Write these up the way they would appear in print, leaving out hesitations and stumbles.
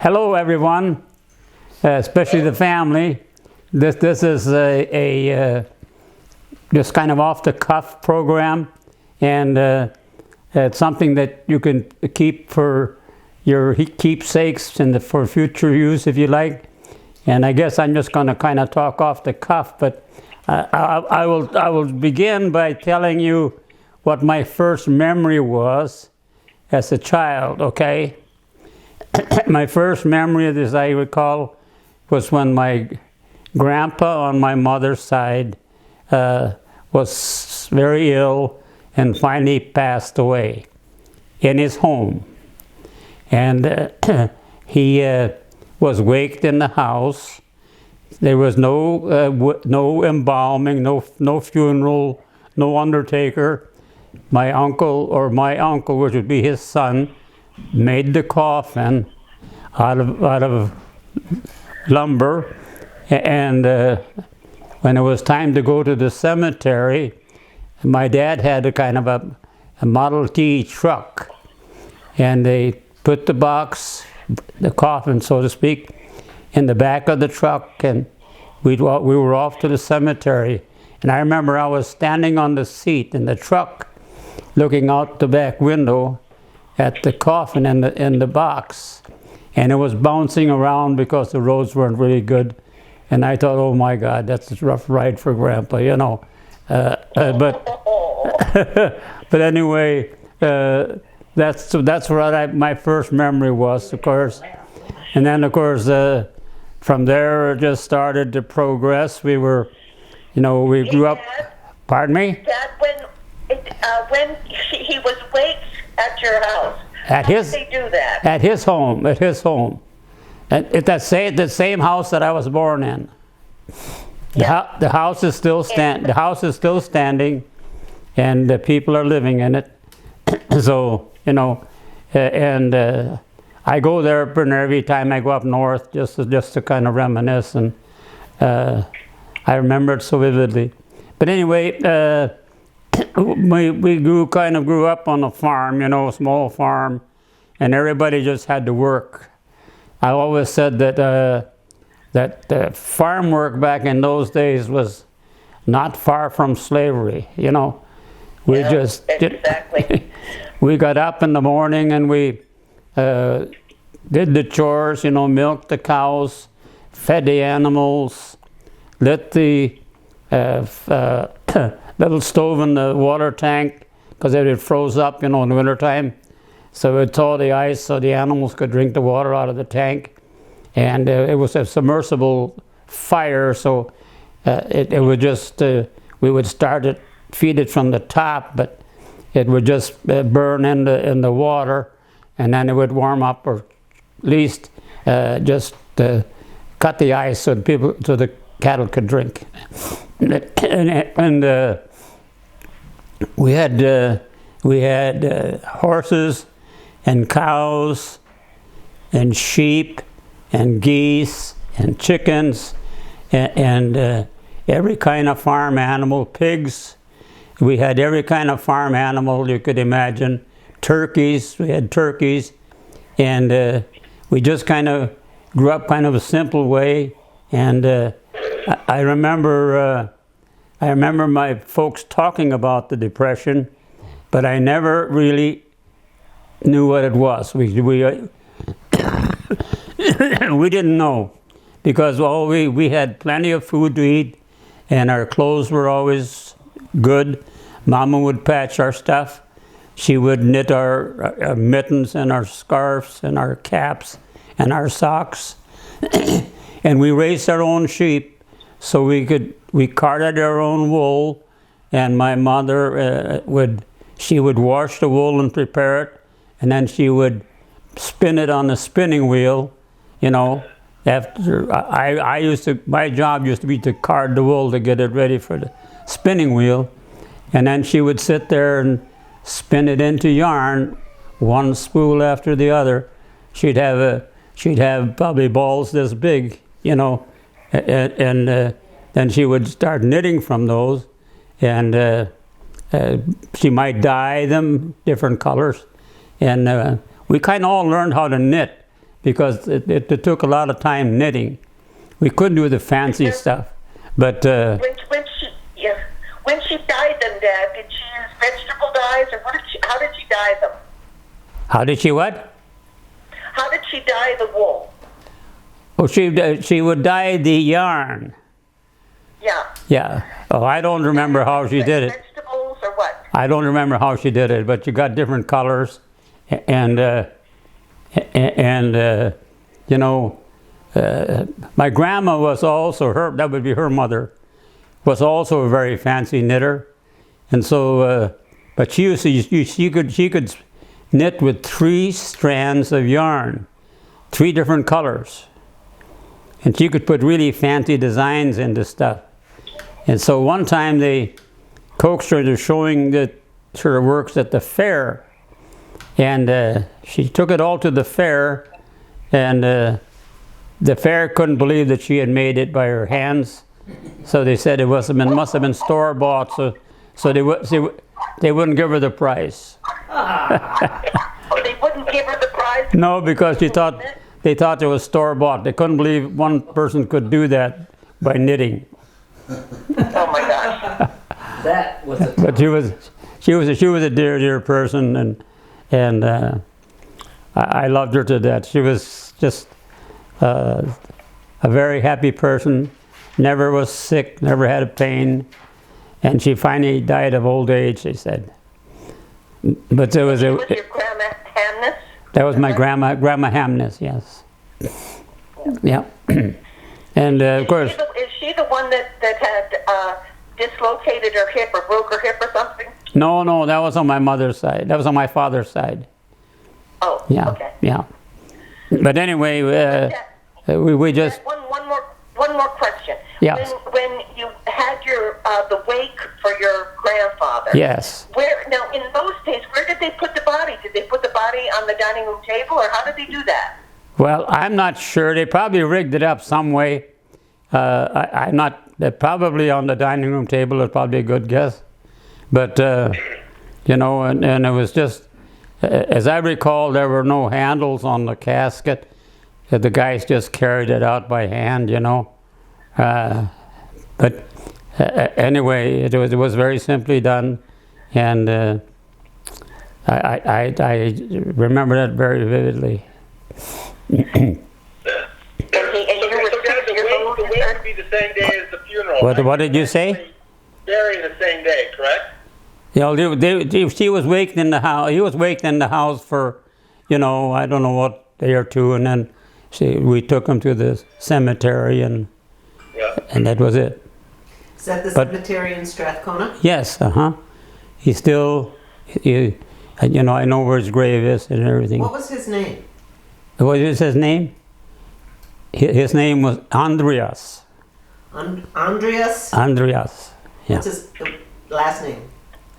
Hello, everyone, especially the family. This is a just kind of off-the-cuff program, and it's something that you can keep for your keepsakes and for future use, if you like. And I guess I'm just going to kind of talk off the cuff, but I will begin by telling you what my first memory was as a child. Okay. My first memory, as I recall, was when my grandpa on my mother's side was very ill and finally passed away in his home. And he was waked in the house. There was no embalming, no funeral, no undertaker. My uncle, which would be his son, made the coffin out of lumber, and when it was time to go to the cemetery, my dad had a kind of a Model T truck, and they put the box, the coffin, so to speak, in the back of the truck, and we were off to the cemetery. And I remember I was standing on the seat in the truck, looking out the back window at the coffin in the box, and it was bouncing around because the roads weren't really good. And I thought, oh my God, that's a rough ride for Grandpa, you know. But anyway, that's what my first memory was, of course. And then, of course, from there it just started to progress. We were, we grew up. Pardon me? Dad, when he was waked at your house, how did they do that? At his home. At the same house that I was born in. The house is still standing, and the people are living in it. So and I go there every time I go up north, just to kind of reminisce, and I remember it so vividly. But anyway, we grew up on a farm, a small farm, and everybody just had to work. I always said that farm work back in those days was not far from slavery. Exactly. We got up in the morning and we did the chores, milked the cows, fed the animals, lit the little stove in the water tank because it had froze up, in the wintertime. So it thawed the ice so the animals could drink the water out of the tank. And it was a submersible fire, so it would just, we would feed it from the top, but it would just burn in the water, and then it would warm up, or at least just cut the ice so the cattle could drink. And we had horses and cows and sheep and geese and chickens and every kind of farm animal, pigs. We had every kind of farm animal you could imagine. Turkeys, we had turkeys, and we just kind of grew up kind of a simple way. And I remember my folks talking about the Depression, but I never really knew what it was. We didn't know, because we had plenty of food to eat, and our clothes were always good. Mama would patch our stuff. She would knit our mittens and our scarves and our caps and our socks. And we raised our own sheep, so we carded our own wool, and my mother would wash the wool and prepare it, and then she would spin it on the spinning wheel. After my job used to be to card the wool to get it ready for the spinning wheel, and then she would sit there and spin it into yarn, one spool after the other. She'd have probably balls this big, and then she would start knitting from those, and she might dye them different colors, and we kind of all learned how to knit because it took a lot of time knitting. We couldn't do the fancy stuff. But when she dyed them, Dad, did she use vegetable dyes, or how did she dye them? How did she what? How did she dye the wool? Oh, she would dye the yarn. Yeah. Yeah. Oh, I don't remember how she did it. Vegetables or what? I don't remember how she did it, but you got different colors, and you know, my grandma was also that would be her mother, was also a very fancy knitter, and so but she could knit with 3 strands of yarn, 3 different colors, and she could put really fancy designs into stuff. And so one time they coaxed her to showing her works at the fair, and she took it all to the fair, and the fair couldn't believe that she had made it by her hands, so they said it must have been store-bought, so they wouldn't give her the prize. Oh, they wouldn't give her the prize? No, because they thought it was store-bought. They couldn't believe one person could do that by knitting. Oh my gosh! That was. But she was a dear person, and I loved her to death. She was just a very happy person. Never was sick. Never had a pain, and she finally died of old age. They said. But there was your Grandma Hamness? That was my grandma Hamness. Yes. Yeah. And of course. Is she the one that had dislocated her hip or broke her hip or something? No, that was on my mother's side. That was on my father's side. Oh, yeah, okay. Yeah. But anyway, we just. One more question. Yeah. When you had your the wake for your grandfather. Yes. Now in those days, where did they put the body? Did they put the body on the dining room table, or how did they do that? Well, I'm not sure. They probably rigged it up some way. I'm not. Probably on the dining room table is probably a good guess. But you know, and it was just, as I recall, there were no handles on the casket. The guys just carried it out by hand, you know. But anyway, it was very simply done, and I remember that very vividly. And you were 6 years old. The wake would be the same day as the funeral. What did you say? Buried the same day, correct? You know, she was waked in the house. He was waked in the house for, you know, I don't know what, day or two, and then we took him to the cemetery, and that was it. Is that the cemetery in Strathcona? Yes, He's still, you know, I know where his grave is and everything. What was his name? What is his name? His name was Andreas. Andreas? Andreas, yeah. What's his last name?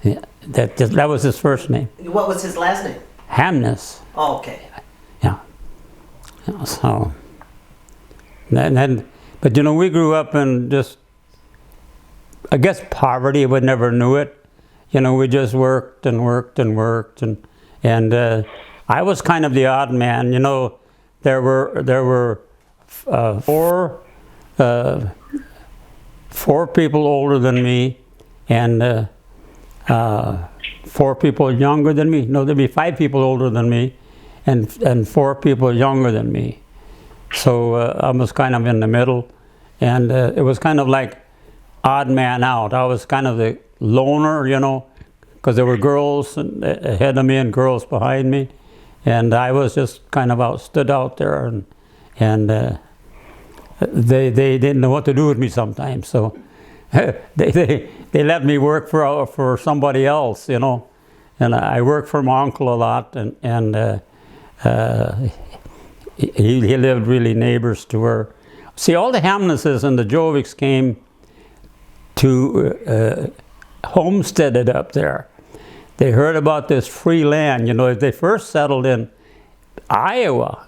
Yeah, that was his first name. What was his last name? Hamness. Oh, okay. Yeah. So, but you know, we grew up in just, I guess, poverty, but never knew it. You know, we just worked and worked and worked, and I was kind of the odd man. You know, there were four people older than me, and 4 people younger than me. No, there'd be 5 people older than me, and 4 people younger than me. So I was kind of in the middle, and it was kind of like odd man out. I was kind of the loner, you know, because there were girls ahead of me and girls behind me, and I was just kind of stood out there, and they didn't know what to do with me sometimes. So they let me work for somebody else, you know, and I worked for my uncle a lot, and he lived really neighbors to her. See, all the Hamnesses and the Gjoviks came to homesteaded up there. They heard about this free land. You know, they first settled in Iowa,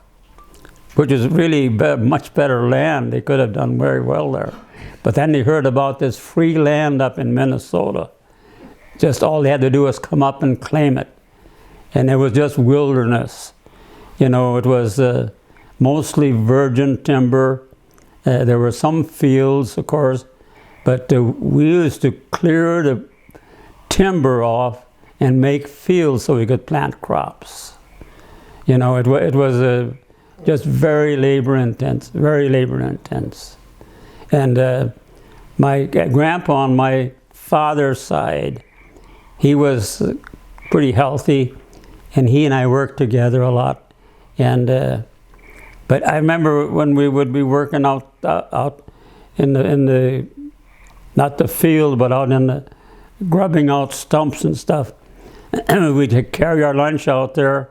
which is really much better land. They could have done very well there. But then they heard about this free land up in Minnesota. Just all they had to do was come up and claim it. And it was just wilderness. You know, it was mostly virgin timber. There were some fields, of course, but we used to clear the timber off and make fields so we could plant crops. You know, it was just very labor intense, very labor intense. And my grandpa on my father's side, he was pretty healthy, and he and I worked together a lot. And but I remember when we would be working out in the not the field, but out in the grubbing out stumps and stuff. We'd carry our lunch out there,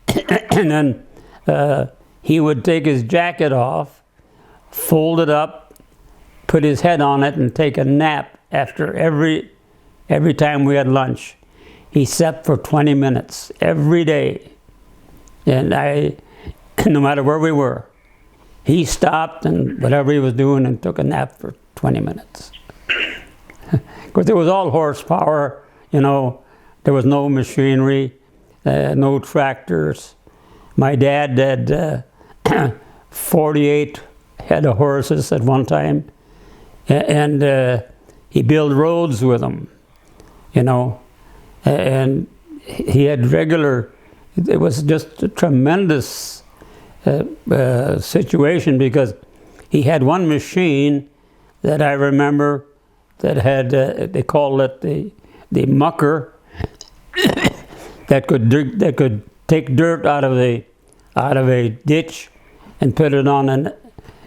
and then he would take his jacket off, fold it up, put his head on it, and take a nap after every time we had lunch. He slept for 20 minutes every day. And no matter where we were, he stopped and whatever he was doing and took a nap for 20 minutes. Because it was all horsepower, you know, there was no machinery, no tractors. My dad had 48 head of horses at one time, and he built roads with them, you know, and he had regular, it was just a tremendous situation, because he had one machine that I remember that had, they called it the mucker, that could take dirt out of a ditch and put it on an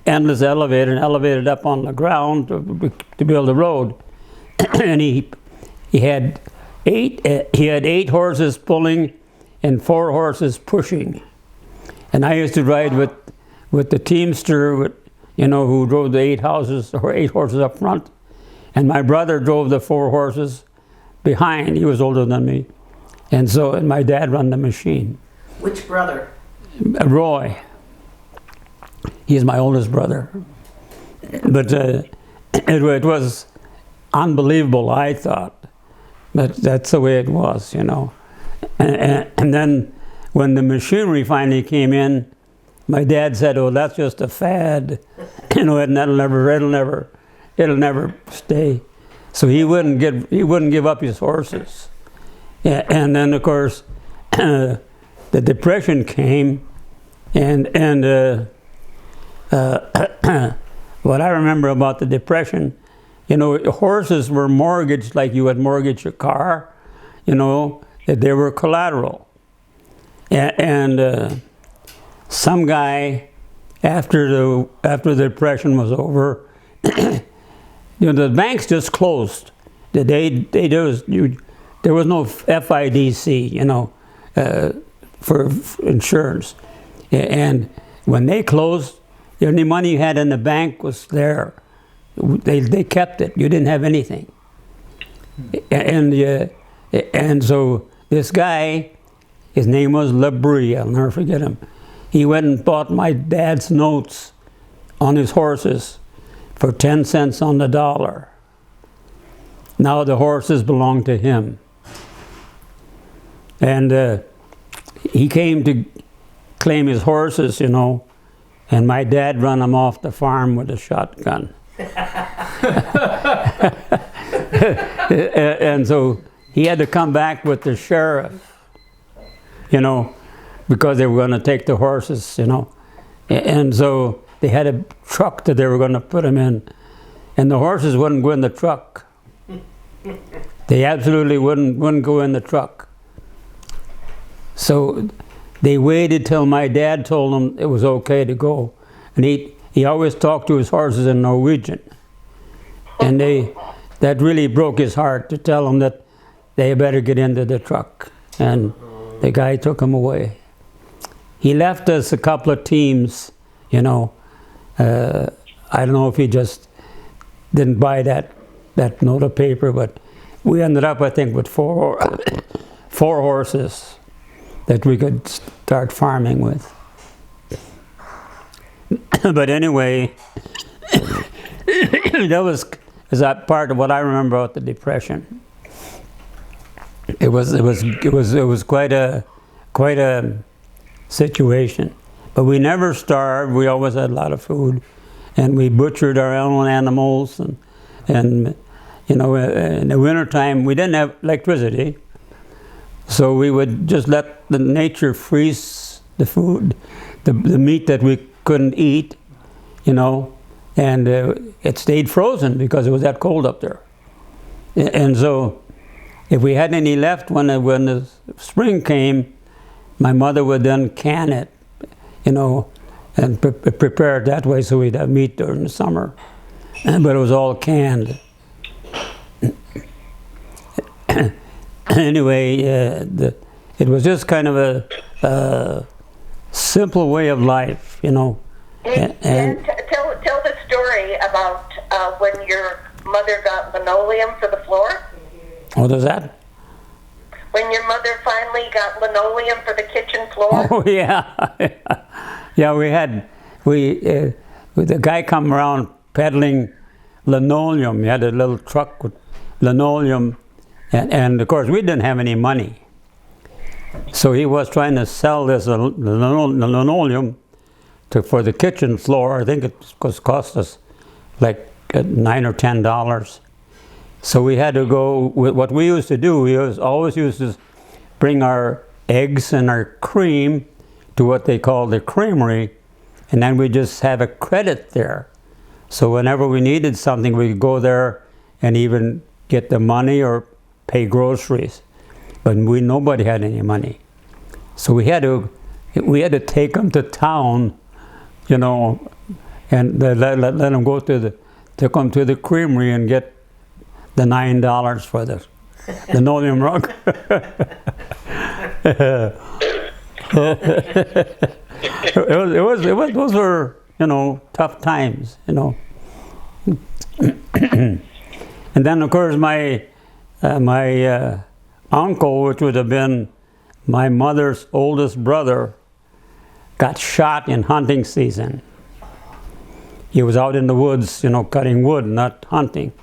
endless elevator and elevate it up on the ground to build a road. And he had 8 horses pulling and 4 horses pushing. And I used to ride with the teamster, you know, who drove the 8 horses up front, and my brother drove the 4 horses behind. He was older than me, and my dad ran the machine. Which brother? Roy. He's my oldest brother. But it was unbelievable, I thought. But that's the way it was, you know. And then when the machinery finally came in, my dad said, "Oh, that's just a fad, you know, and it'll never stay." So he wouldn't give up his horses. Yeah, and then of course the Depression came, and what I remember about the Depression, you know, horses were mortgaged like you would mortgage a car, you know, that they were collateral. And some guy, after the Depression was over, you know, the banks just closed. There was no FIDC, you know, for insurance. And when they closed, any money you had in the bank was there. They kept it. You didn't have anything. And so this guy, his name was Labrie, I'll never forget him. He went and bought my dad's notes on his horses for 10 cents on the dollar. Now the horses belong to him. And he came to claim his horses, you know, and my dad ran him off the farm with a shotgun. And so he had to come back with the sheriff, you know, because they were going to take the horses, you know. And so they had a truck that they were going to put them in, and the horses wouldn't go in the truck. They absolutely wouldn't go in the truck. So they waited till my dad told them it was okay to go. And he always talked to his horses in Norwegian. And that really broke his heart, to tell them that they better get into the truck. And the guy took them away. He left us a couple of teams, you know. I don't know if he just didn't buy that note of paper, but we ended up, I think, with four horses that we could start farming with. But anyway, that was part of what I remember about the Depression. It was quite a situation. But we never starved. We always had a lot of food, and we butchered our own animals. And you know, in the wintertime, we didn't have electricity, so we would just let the nature freeze the food, the meat that we couldn't eat, you know, and it stayed frozen because it was that cold up there. And so, if we had any left when the spring came, my mother would then can it, you know, and prepare it that way so we'd have meat during the summer. But it was all canned. Anyway, it was just kind of a simple way of life, you know. And tell the story about when your mother got linoleum for the floor. What is that? When your mother finally got linoleum for the kitchen floor. Oh yeah, yeah. The guy come around peddling linoleum. He had a little truck with linoleum, and of course we didn't have any money. So he was trying to sell this linoleum for the kitchen floor. I think it cost us like $9 or $10. So we had to go with what we used to do. We always used to bring our eggs and our cream to what they call the creamery, and then we just have a credit there. So whenever we needed something, we could go there and even get the money or pay groceries. But nobody had any money, so we had to take them to town, you know, and let them go took them to the creamery and get the $9 for the linoleum rug. Those were, you know, tough times, you know. And then of course my uncle, which would have been my mother's oldest brother, got shot in hunting season. He was out in the woods, you know, cutting wood, not hunting.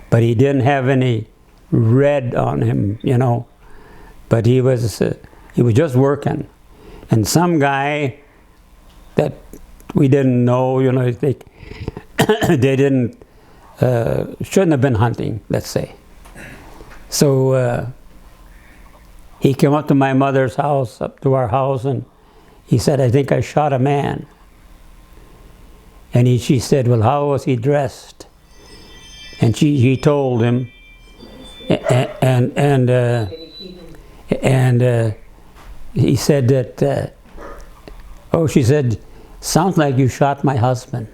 But he didn't have any red on him, you know. But he was just working. And some guy that we didn't know, you know, they shouldn't have been hunting, let's say. So he came up to my mother's house, up to our house, and he said, "I think I shot a man." And she said, "Well, how was he dressed?" And he told him, and he said that, she said, "Sounds like you shot my husband,"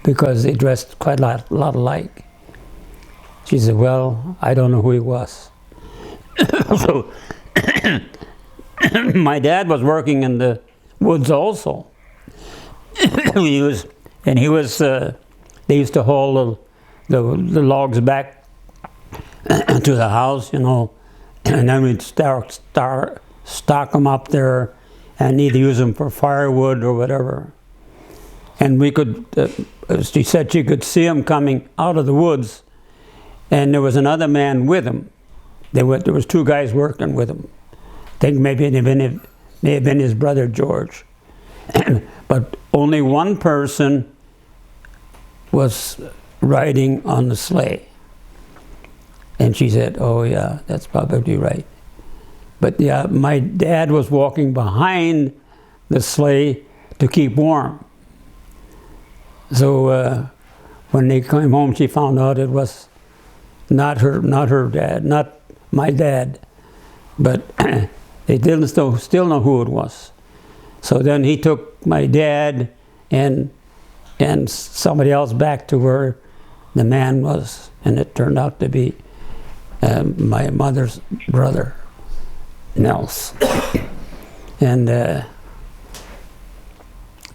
because they dressed quite a lot alike. She said, "Well, I don't know who he was." So my dad was working in the woods also. They used to haul the logs back to the house, you know, and then we'd stock them up there and either use them for firewood or whatever. And we could, she said she could see him coming out of the woods, and there was another man with him. There was two guys working with him. I think maybe it may have been his brother George. But only one person was riding on the sleigh. And she said, "Oh yeah, that's probably right." But yeah, my dad was walking behind the sleigh to keep warm. So when they came home, she found out it was not her dad, not my dad, but they didn't still know who it was. So then he took my dad and somebody else back to where the man was, and it turned out to be my mother's brother, Nels. And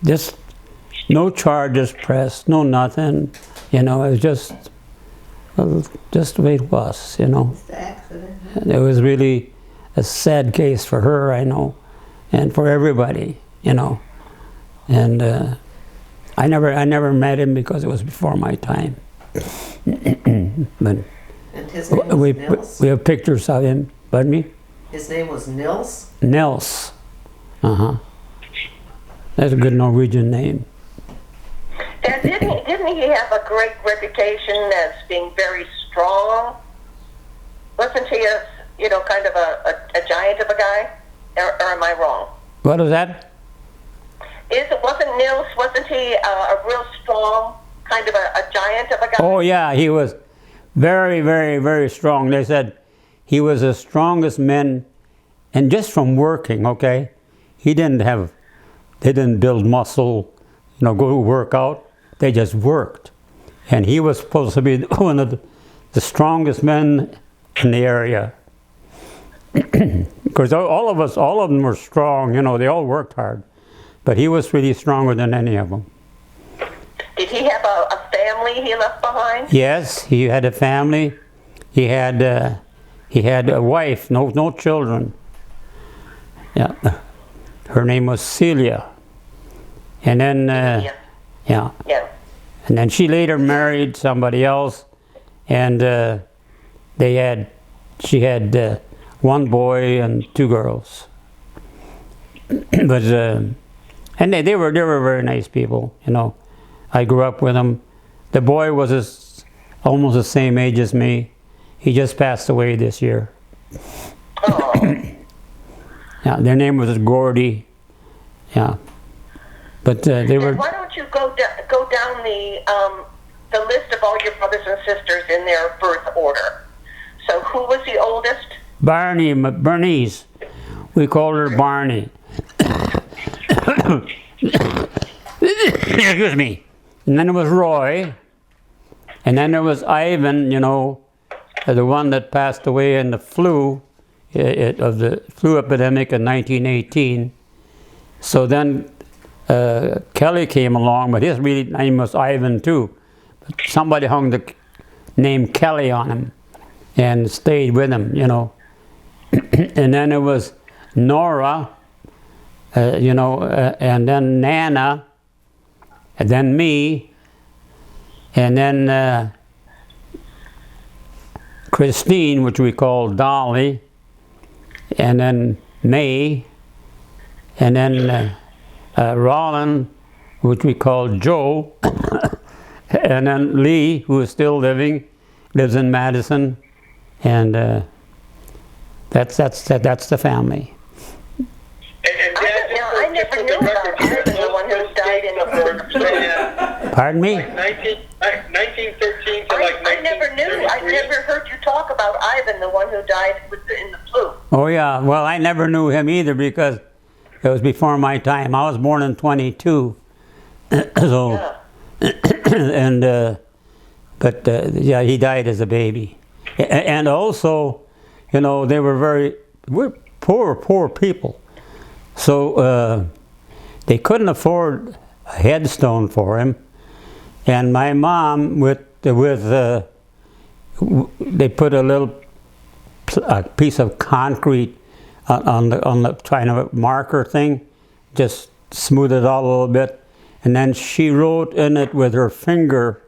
just no charges pressed, no nothing, you know. It was just the way it was, you know. It's the accident. It was really a sad case for her, I know, and for everybody, you know. And I never met him because it was before my time. But And his name was Nils? we have pictures of him. Pardon me? His name was Nils? Nels. That's a good Norwegian name. And didn't he have a great reputation as being very strong? Wasn't he kind of a giant of a guy? Or am I wrong? What was that? Wasn't he a real strong, kind of a giant of a guy? Oh yeah, he was very, very, very strong. They said he was the strongest man, and just from working, okay? They didn't build muscle, go to work out. They just worked. And he was supposed to be one of the strongest men in the area. Because all of them were strong, they all worked hard. But he was really stronger than any of them. Did he have a family he left behind? Yes, he had a family. He had a wife, no children. Yeah, her name was Celia. And then, yeah. And then she later married somebody else, and she had one boy and 2 girls. But and they were very nice people, I grew up with them. The boy was almost the same age as me. He just passed away this year. Oh. Yeah, their name was Gordy. Yeah, but they were. Why don't you go down the list of all your brothers and sisters in their birth order? So who was the oldest? Bernice. We called her Barney. Excuse me. And then there was Roy. And then there was Ivan, the one that passed away in the flu, of the flu epidemic in 1918. So then Kelly came along, but his real name was Ivan too. But somebody hung the name Kelly on him and stayed with him, And then it was Nora, and then Nana, and then me, and then Christine, which we called Dolly, and then May, and then Rollin, which we called Joe, and then Lee, who is still living, lives in Madison, and that's the family. And Dad, I never knew about Ivan, the one who died in the flu. Pardon me? 1913 to I never knew. I never heard you talk about Ivan, the one who died in the flu. Oh yeah, well I never knew him either because it was before my time. I was born in 22, so and but he died as a baby, and also, they we're poor people, so they couldn't afford a headstone for him, and my mom they put a piece of concrete on the kind of marker thing, just smooth it out a little bit, and then she wrote in it with her finger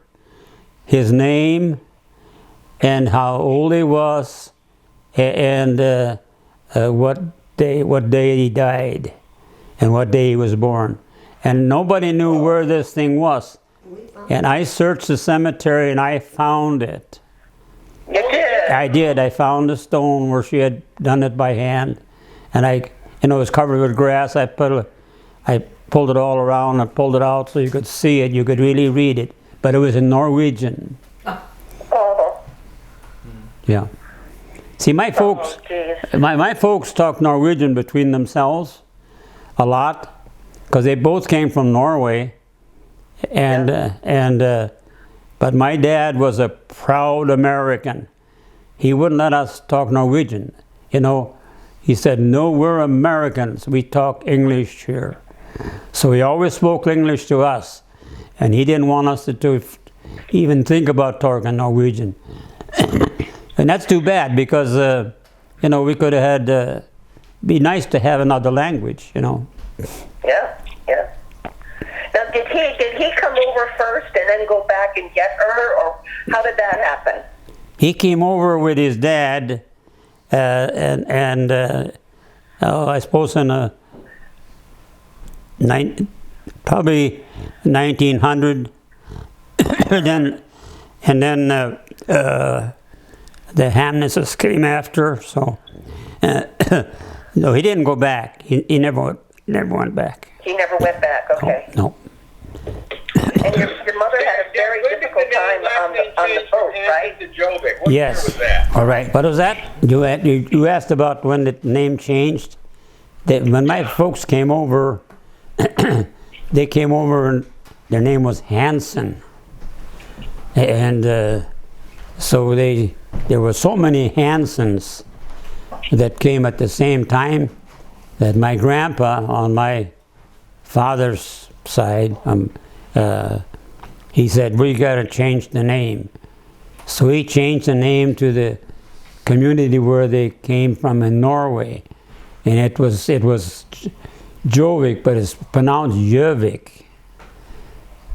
his name and how old he was and what day he died and what day he was born, and nobody knew where this thing was, and I searched the cemetery and I found it. You did? I did. I found the stone where she had done it by hand, and it was covered with grass. I pulled it all around and pulled it out so you could see it. You could really read it, but it was in Norwegian. Oh. Yeah. See, my folks, my folks talk Norwegian between themselves a lot because they both came from Norway, but my dad was a proud American. He wouldn't let us talk Norwegian. He said, "No, we're Americans. We talk English here." So he always spoke English to us, and he didn't want us to even think about talking Norwegian. And that's too bad because, we could have had, be nice to have another language, Yeah. Now, did he come over first and then go back and get her, or how did that happen? He came over with his dad, I suppose in a probably 1900. and then the Hamnesses came after. So no, he didn't go back. He never went back. He never went back. Okay. No. And your mother had a very difficult time on the boat, right? Gjovik. What Yes. year was that? All right. What was that? You asked about when the name changed. When my folks came over, they came over and their name was Hansen, and so there were so many Hansens that came at the same time that my grandpa on my father's side, he said, we got to change the name. So he changed the name to the community where they came from in Norway. And it was Gjovik, but it's pronounced Gjovik.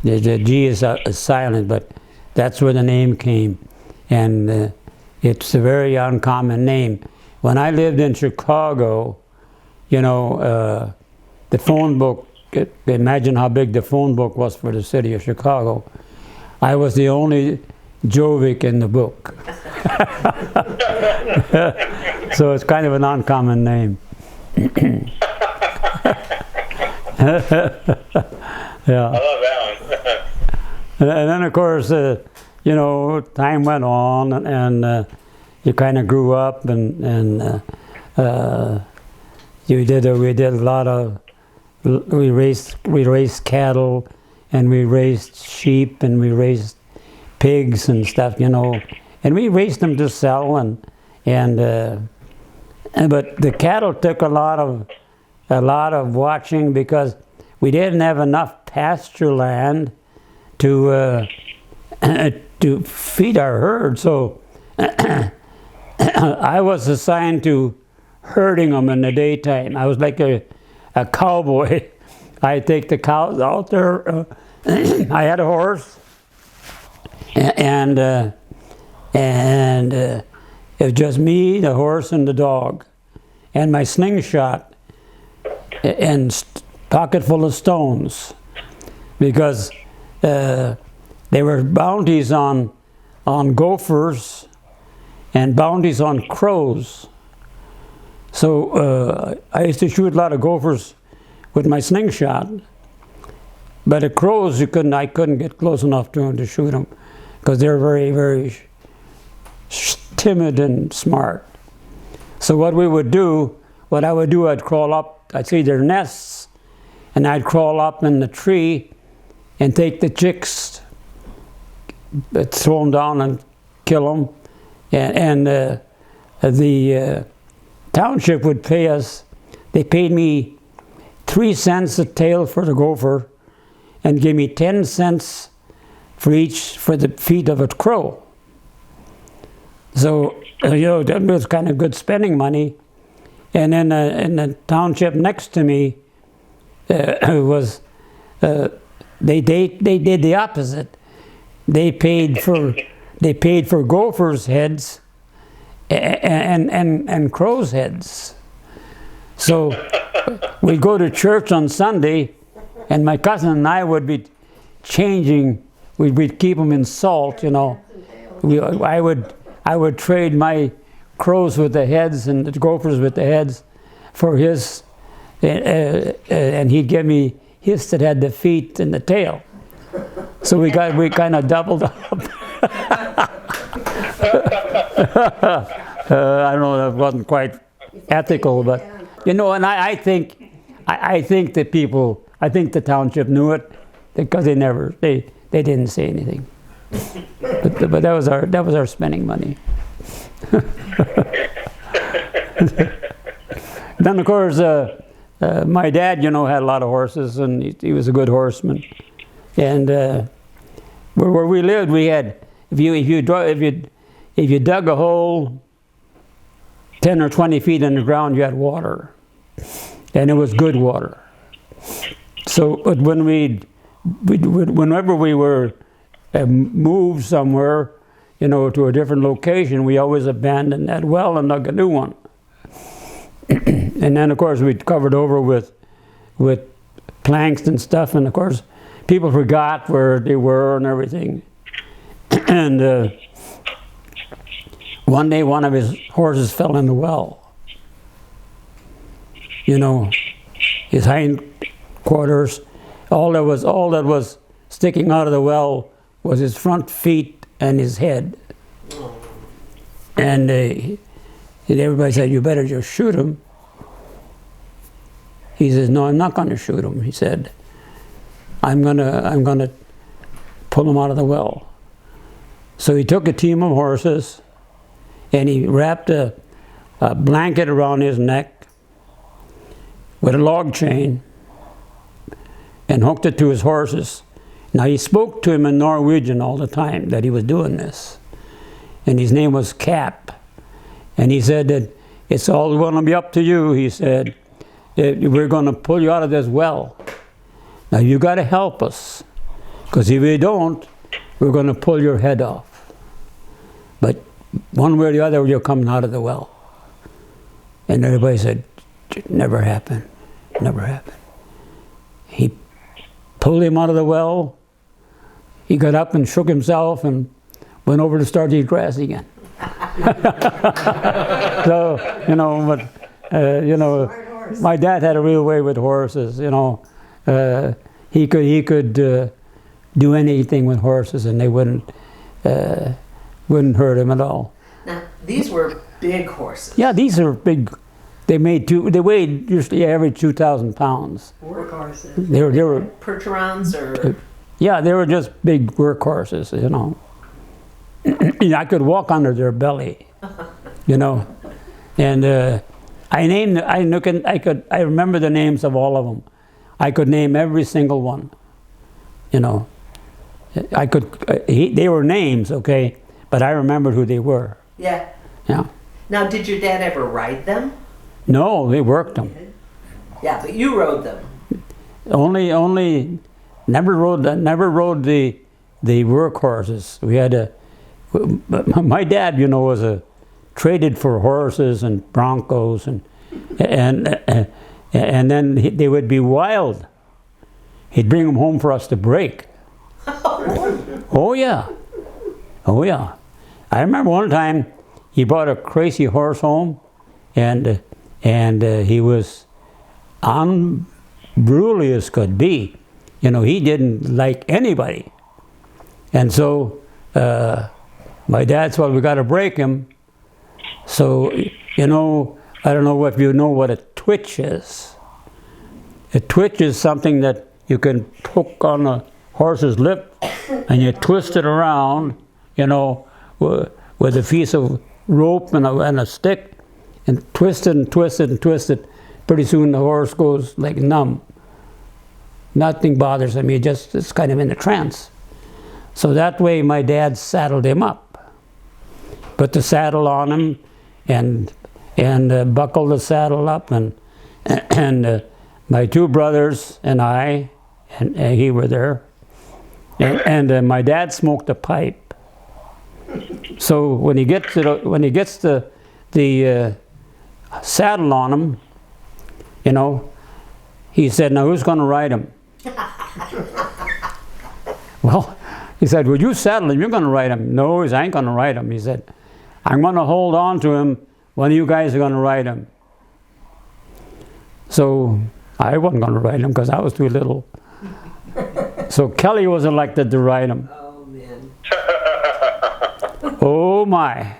The G is silent, but that's where the name came. And it's a very uncommon name. When I lived in Chicago, the phone book, imagine how big the phone book was for the city of Chicago. I was the only Gjovik in the book. So it's kind of an uncommon name. Yeah. I love that one. And then of course, time went on, and you kind of grew up, and we did a lot of. We raised cattle, and we raised sheep, and we raised pigs and stuff, and we raised them to sell, but the cattle took a lot of watching because we didn't have enough pasture land to feed our herd. So I was assigned to herding them in the daytime. I was like a cowboy. I'd take the cows out there. I had a horse, and it was just me, the horse, and the dog, and my slingshot, and pocket full of stones, because there were bounties on gophers and bounties on crows. So I used to shoot a lot of gophers with my slingshot, but the crows I couldn't get close enough to them to shoot them because they're very, very timid and smart. So what I would do, I'd crawl up, I'd see their nests, and I'd crawl up in the tree and take the chicks, throw them down and kill them, and the township would pay us. They paid me 3 cents a tail for the gopher, and gave me 10 cents for the feet of a crow. So that was kind of good spending money. And then in the township next to me was they did the opposite. They paid for gophers' heads and crows' heads. So we'd go to church on Sunday, and my cousin and I would be changing. We'd keep them in salt, I would trade my crows with the heads and the gophers with the heads for his, and he'd give me his that had the feet and the tail. So we kind of doubled up. I don't know, that wasn't quite ethical, but and I think the township knew it because they didn't say anything. But that was our spending money. Then of course my dad had a lot of horses, and he was a good horseman. And where we lived, we had if you dug a hole 10 or 20 feet in the ground, you had water, and it was good water. So whenever we were moved somewhere, to a different location, we always abandoned that well and dug a new one. And then of course we covered over with planks and stuff, and of course, people forgot where they were and everything. And one day, one of his horses fell in the well. You know, his hind quarters, all that was sticking out of the well was his front feet and his head. And everybody said, "You better just shoot him." He says, "No, I'm not going to shoot him." He said, I'm gonna pull him out of the well." So he took a team of horses and he wrapped a blanket around his neck with a log chain and hooked it to his horses. Now he spoke to him in Norwegian all the time that he was doing this. And his name was Cap. And he said that it's all going to be up to you, he said. We're going to pull you out of this well. Now you got to help us, because if we don't, we're going to pull your head off. But one way or the other, you're coming out of the well. And everybody said, "Never happened, never happened." He pulled him out of the well. He got up and shook himself and went over to start to eat grass again. So, you know, but my dad had a real way with horses. You know, he could do anything with horses, and they wouldn't hurt him at all. Now, these were big horses. Yeah, these are big. They weighed usually average 2,000 pounds. Work horses. They were Percherons or? Yeah, they were just big work horses, you know. I could walk under their belly, you know. And I remember the names of all of them. I could name every single one, you know. They were names, okay, but I remembered who they were. Yeah. Yeah. Now, did your dad ever ride them? No, they worked them. Yeah, but you rode them. Only never rode the work horses. We had my dad, you know, was traded for horses and broncos and then they would be wild. He'd bring them home for us to break. Oh yeah. I remember one time he brought a crazy horse home, and he was unruly as could be. You know, he didn't like anybody. And so my dad said, "Well, we got to break him." So, you know, I don't know if you know what a twitch is. A twitch is something that you can hook on a horse's lip and you twist it around, you know, with a piece of rope and a stick, and twist it and twist it and twist it. Pretty soon the horse goes like numb. Nothing bothers him. It's kind of in a trance. So that way my dad saddled him up, put the saddle on him, and buckled the saddle up, and my two brothers and I, and he were there, and my dad smoked a pipe. So when he gets the saddle on him, you know, he said, "Now who's going to ride him?" Well, he said, "Well, you saddle him, you're going to ride him." "No, I ain't going to ride him." He said, "I'm going to hold on to him. One of you guys are going to ride him." So I wasn't going to ride him because I was too little. So Kelly was elected to ride him. Oh, man. Oh my.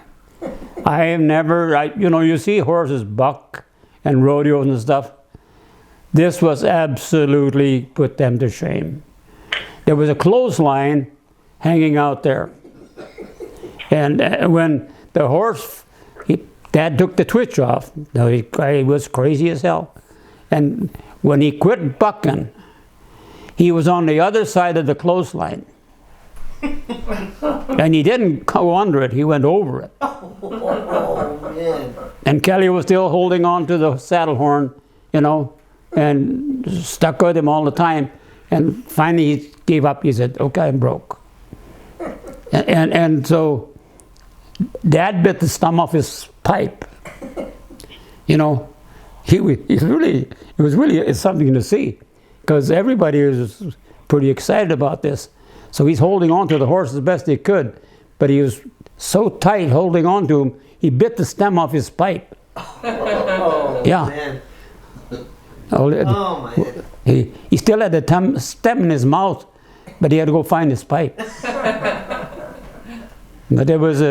I have never, you know, you see horses buck and rodeos and stuff. This was absolutely put them to shame. There was a clothesline hanging out there. And when the horse, Dad took the twitch off. Now he was crazy as hell. And when he quit bucking, he was on the other side of the clothesline. And he didn't go under it, he went over it. Oh, man. And Kelly was still holding on to the saddle horn, you know, and stuck with him all the time. And finally he gave up. He said, "Okay, I'm broke." And so Dad bit the stem off his pipe. You know, it was really something to see. because everybody was pretty excited about this. So he's holding on to the horse as best he could, but he was so tight holding on to him, he bit the stem off his pipe. Oh, Yeah. man. Oh, Oh, man. he still had the stem in his mouth, but he had to go find his pipe. But there was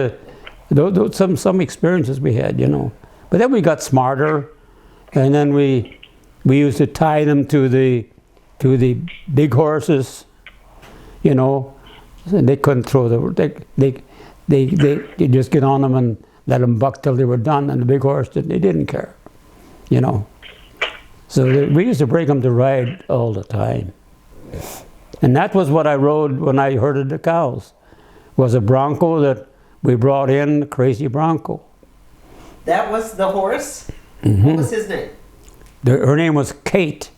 some experiences we had, you know. But then we got smarter, and then we used to tie them to the big horses, you know. And they couldn't throw they just get on them and let them buck till they were done, and the big horse they didn't care, you know. So we used to break them to ride all the time. And that was what I rode when I herded the cows, was a bronco that we brought in, a crazy bronco. That was the horse? Mm-hmm. What was his name? Her name was Kate.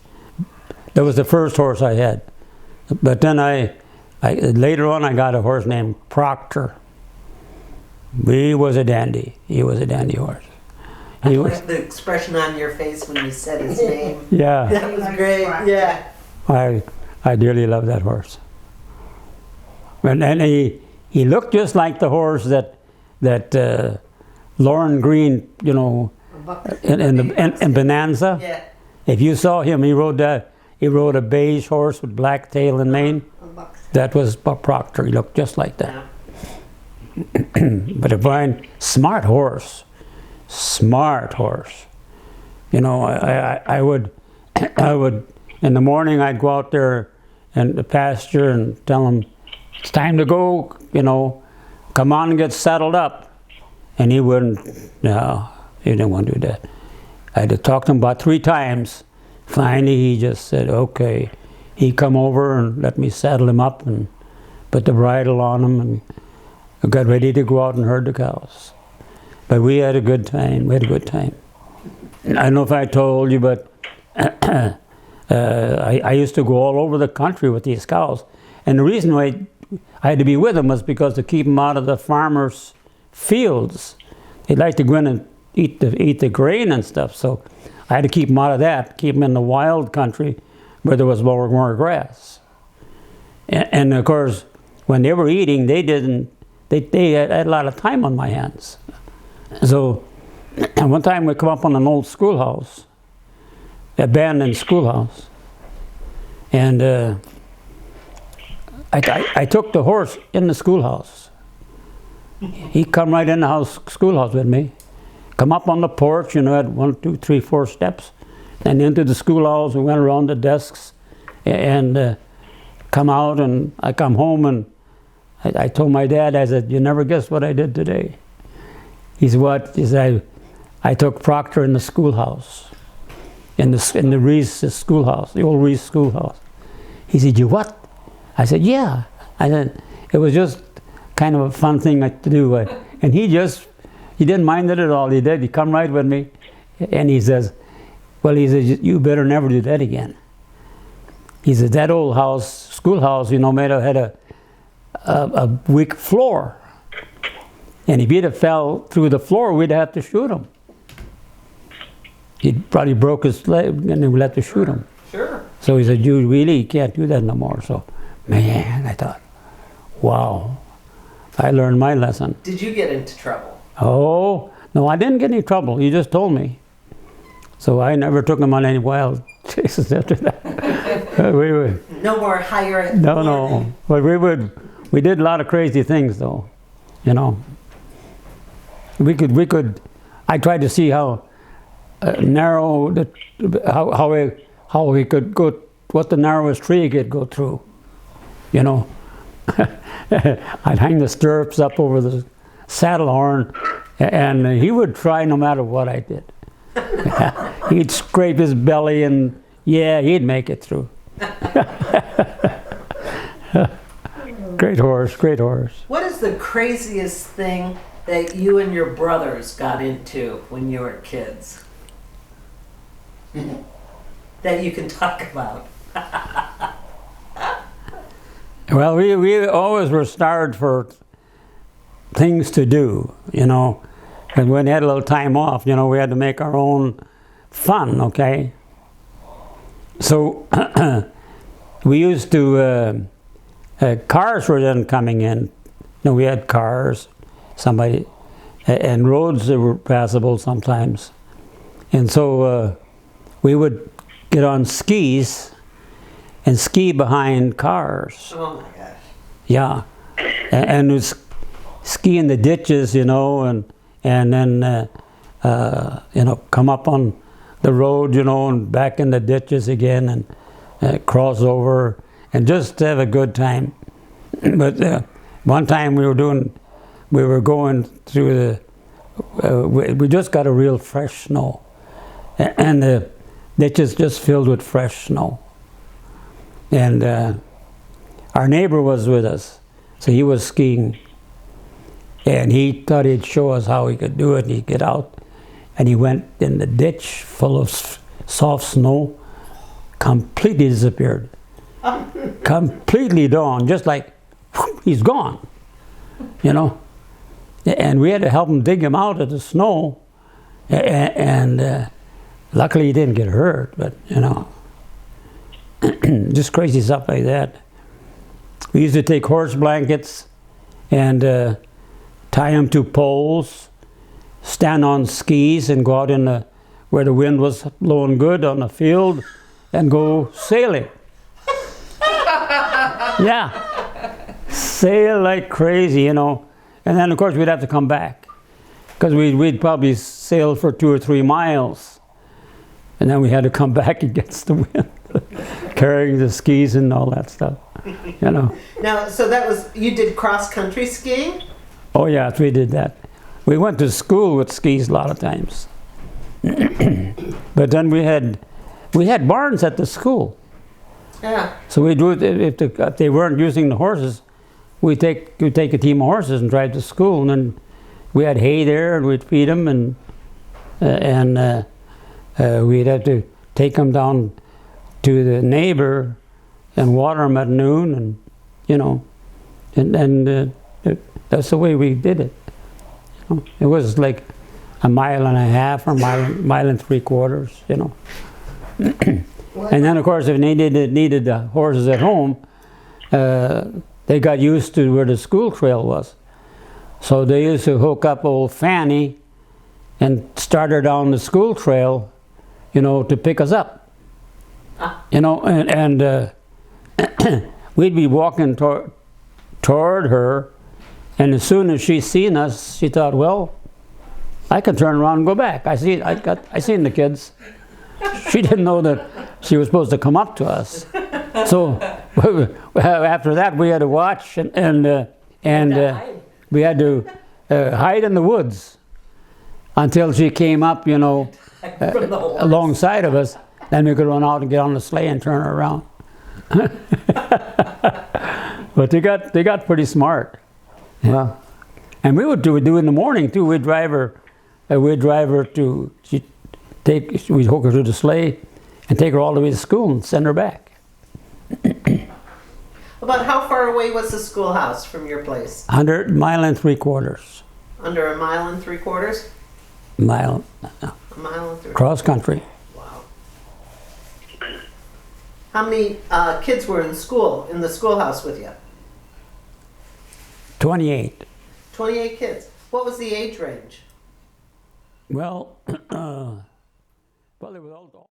That was the first horse I had. But then I later on I got a horse named Proctor. He was a dandy. He was a dandy horse. I like the expression on your face when you said his name. Yeah. That was great. Yeah. I dearly love that horse. And he looked just like the horse that Lauren Green, you know, in Bonanza. Yeah. If you saw him, he rode a beige horse with black tail and mane. That was Proctor. He looked just like that. Yeah. But a fine, smart horse. You know, I would in the morning I'd go out there in the pasture and tell him, it's time to go, you know, come on and get saddled up. And he wouldn't, no, he didn't want to do that. I had to talk to him about 3 times. Finally, he just said, okay. He come over and let me saddle him up and put the bridle on him and I got ready to go out and herd the cows. But we had a good time. I don't know if I told you, but I used to go all over the country with these cows. And the reason why I had to be with them was because to keep them out of the farmers' fields. They'd like to go in and eat the grain and stuff. So I had to keep them out of that, keep them in the wild country where there was more grass. And of course, when they were eating, they had a lot of time on my hands. So one time we come up on an old schoolhouse, abandoned schoolhouse, and I took the horse in the schoolhouse. He come right in the schoolhouse with me, come up on the porch, you know, had 1, 2, 3, 4 steps, and into the schoolhouse. We went around the desks, and come out, and I come home, and I told my dad, I said, you never guess what I did today. He said, what? He said, I took Proctor in the schoolhouse, in the Reese schoolhouse, the old Reese schoolhouse. He said, you what? I said, yeah. I said, it was just kind of a fun thing to do. And he didn't mind it at all. He did. He come right with me, and he says, well, he says, you better never do that again. He said, that old schoolhouse, you know, had a weak floor. And if he'd have fell through the floor, we'd have to shoot him. He'd probably broke his leg, and we'd have to shoot him. Sure. So he said, you really can't do that no more. So, man, I thought, wow, I learned my lesson. Did you get into trouble? Oh, no, I didn't get any trouble. He just told me. So I never took him on any wild chases after that. No more higher. No. But we did a lot of crazy things, though. You know, we could. I tried to see how narrow how we could go, what the narrowest tree he could go through. You know, I'd hang the stirrups up over the saddle horn, and he would try no matter what I did. He'd scrape his belly, and yeah, he'd make it through. Great horse. What is the craziest thing that you and your brothers got into when you were kids? That you can talk about? Well, we always were starved for things to do, you know. And when we had a little time off, you know, we had to make our own fun, okay? So we used to, cars were then coming in. No, we had cars, and roads that were passable sometimes. And so we would get on skis and ski behind cars. Oh my gosh. Yeah, and it was ski in the ditches, and then come up on the road, and back in the ditches again, and cross over, and just have a good time. But one time we were going through we just got a real fresh snow, and the ditches just filled with fresh snow. And our neighbor was with us, so he was skiing, and he thought he'd show us how he could do it. He'd get out, and he went in the ditch full of soft snow, completely disappeared. Completely gone, just like he's gone, And we had to help him dig him out of the snow, and luckily he didn't get hurt, but just crazy stuff like that. We used to take horse blankets and tie them to poles, stand on skis and go out where the wind was blowing good on the field and go sailing. Yeah, sail like crazy, And then of course we'd have to come back because we'd probably sail for 2 or 3 miles. And then we had to come back against the wind, carrying the skis and all that stuff, Now, so you did cross-country skiing? Oh yes, we did that. We went to school with skis a lot of times. But then we had barns at the school. Yeah. So we do it if they weren't using the horses, we'd take a team of horses and drive to school, and then we had hay there, and we'd feed them, and we'd have to take them down to the neighbor and water them at noon, and that's the way we did it. It was like a mile and a half or mile and 3/4, And then of course if they needed the horses at home, they got used to where the school trail was. So they used to hook up old Fanny and start her down the school trail, to pick us up. And we'd be walking toward her, and as soon as she seen us, she thought, well, I can turn around and go back. I seen the kids. She didn't know that she was supposed to come up to us. So after that, we had to watch, and we had to hide in the woods until she came up, alongside of us. Then we could run out and get on the sleigh and turn her around. But they got pretty smart. Yeah. And we would do it in the morning too. We'd drive her to we'd hook her to the sleigh and take her all the way to school and send her back. About how far away was the schoolhouse from your place? 100 mile and 3/4. Under a mile and 3/4? Mile. A mile and 3/4. Cross country. Wow. How many kids were in the schoolhouse with you? 28. 28 kids. What was the age range? Well, it was all.